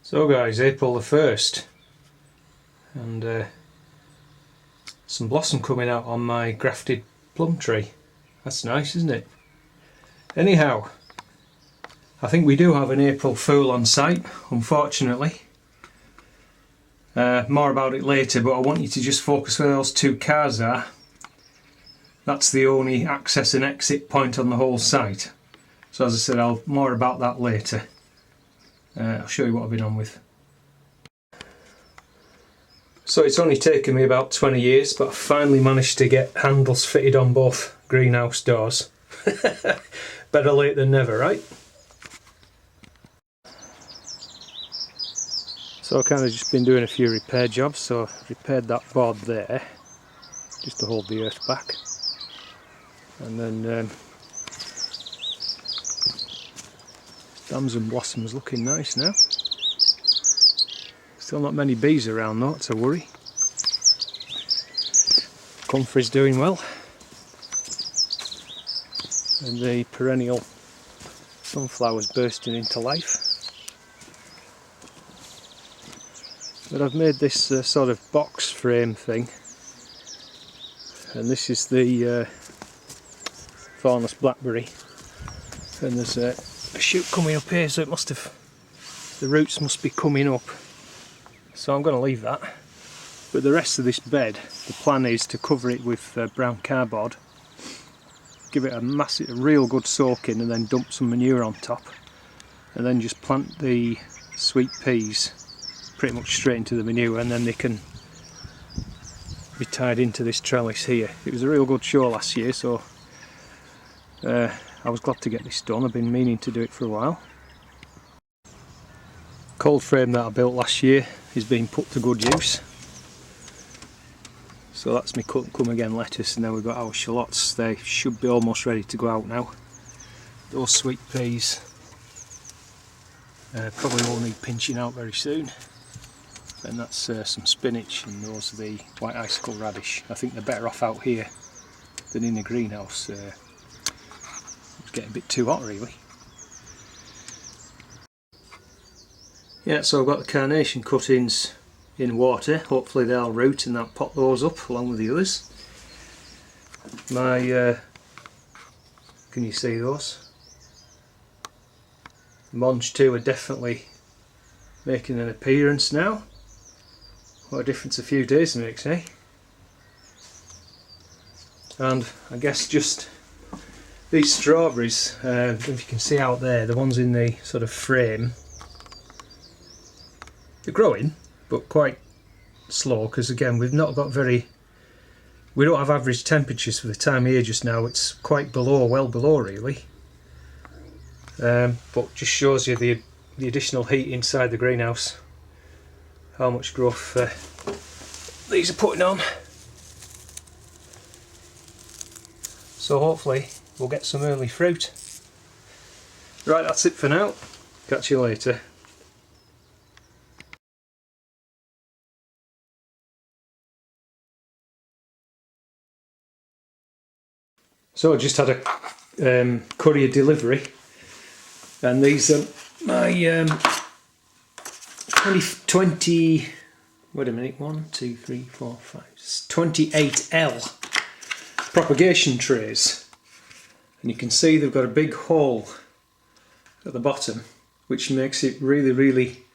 So guys, April the 1st, and some blossom coming out on my grafted plum tree. That's nice, isn't it? Anyhow, I think we do have an April Fool on site, unfortunately. More about it later, but I want you to just focus where those two cars are. That's the only access and exit point on the whole site. So as I said, I'll more about that later. I'll show you what I've been on with. So it's only taken me about 20 years, but I finally managed to get handles fitted on both greenhouse doors. Better late than never, right? So I've kind of just been doing a few repair jobs, so I've repaired that board there, just to hold the earth back. And then stems and blossoms looking nice now. Still not many bees around though, it's a worry. Comfrey's doing well. And the perennial sunflower's bursting into life. But I've made this sort of box frame thing. And this is the thornless blackberry. And there's a shoot coming up here, so it must have, the roots must be coming up. So I'm going to leave that. But the rest of this bed, the plan is to cover it with brown cardboard, give it a real good soaking, and then dump some manure on top, and then just plant the sweet peas pretty much straight into the manure, and then they can be tied into this trellis here. It was a real good show last year, so I was glad to get this done. I've been meaning to do it for a while. Cold frame that I built last year is being put to good use. So that's my come again lettuce, and then we've got our shallots. They should be almost ready to go out now. Those sweet peas probably will need pinching out very soon. And that's some spinach, and those are the white icicle radish. I think they're better off out here than in the greenhouse. It's getting a bit too hot really. Yeah, so I've got the carnation cuttings in water. Hopefully they'll root and that'll pot those up along with the others. My, can you see those? Monge 2 are definitely making an appearance now. What a difference a few days makes, eh? And I guess just these strawberries, if you can see out there, the ones in the sort of frame, they're growing, but quite slow, because again we don't have average temperatures for the time of year just now. It's quite below, well below really, but just shows you the additional heat inside the greenhouse, how much growth these are putting on. So hopefully we'll get some early fruit. Right, that's it for now. Catch you later. So I just had a courier delivery, and these are my 20, wait a minute, 1, 2, 3, 4, 5, 28L propagation trays, and you can see they've got a big hole at the bottom, which makes it really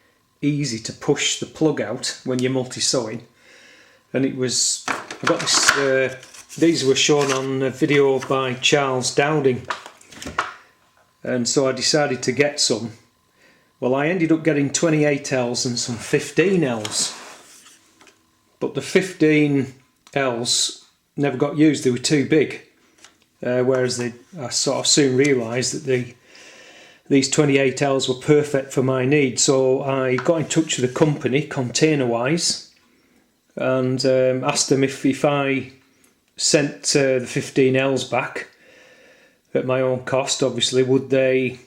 easy to push the plug out when you're multi-sowing. And I got this. These were shown on a video by Charles Dowdings, and so I decided to get some. Well, I ended up getting 28Ls and some 15Ls, but the 15Ls never got used. They were too big, whereas I sort of soon realised that these 28Ls were perfect for my needs. So I got in touch with the company, Containerwise, and asked them if I sent the 15Ls back at my own cost, obviously, would they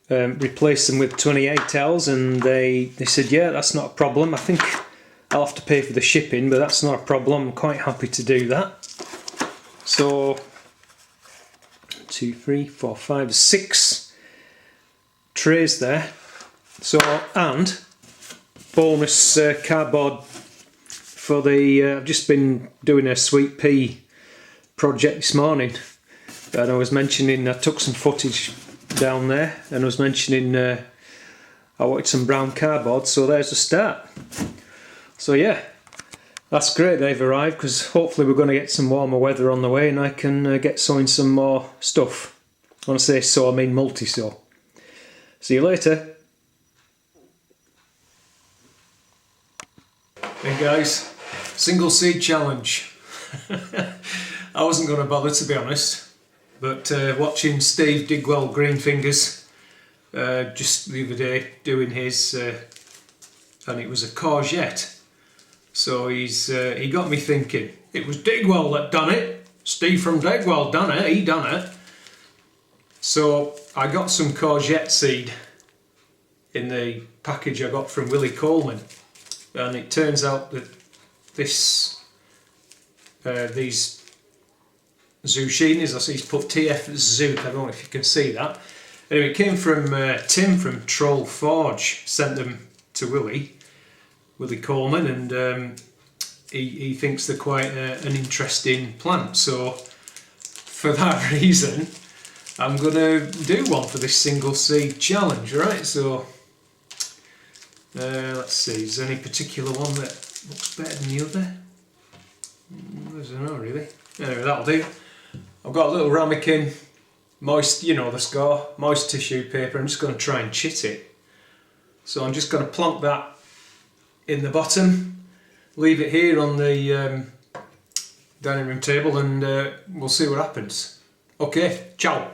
replace them with 28Ls, and they said yeah, that's not a problem. I think I'll have to pay for the shipping, but that's not a problem. I'm quite happy to do that. So 2, 3, 4, 5, 6 trays there, So, and bonus cardboard for the, I've just been doing a sweet pea project this morning, and I was mentioning, I took some footage down there, and I was mentioning I wanted some brown cardboard, so there's the start. So yeah, that's great they've arrived, because hopefully we're going to get some warmer weather on the way and I can get sewing some more stuff. When I say sew, I mean multi-sew. See you later. Hey guys, single seed challenge. I wasn't going to bother, to be honest, but watching Steve Digwell Greenfingers just the other day doing his, and it was a courgette. So he got me thinking, it was Digwell that done it. Steve from Digwell done it, he done it. So I got some courgette seed in the package I got from Coleman, and it turns out that these zucchinis, I see he's put TF Zoot, I don't know if you can see that. Anyway, it came from Tim from Troll Forge, sent them to Willie Coleman, and he thinks they're quite an interesting plant, so for that reason I'm going to do one for this single seed challenge, right? So let's see, is there any particular one that looks better than the other? I don't know really. Anyway, that'll do. I've got a little ramekin, moist, you know the score, moist tissue paper. I'm just going to try and chit it. So I'm just going to plonk that in the bottom, leave it here on the dining room table, and we'll see what happens. Okay, ciao.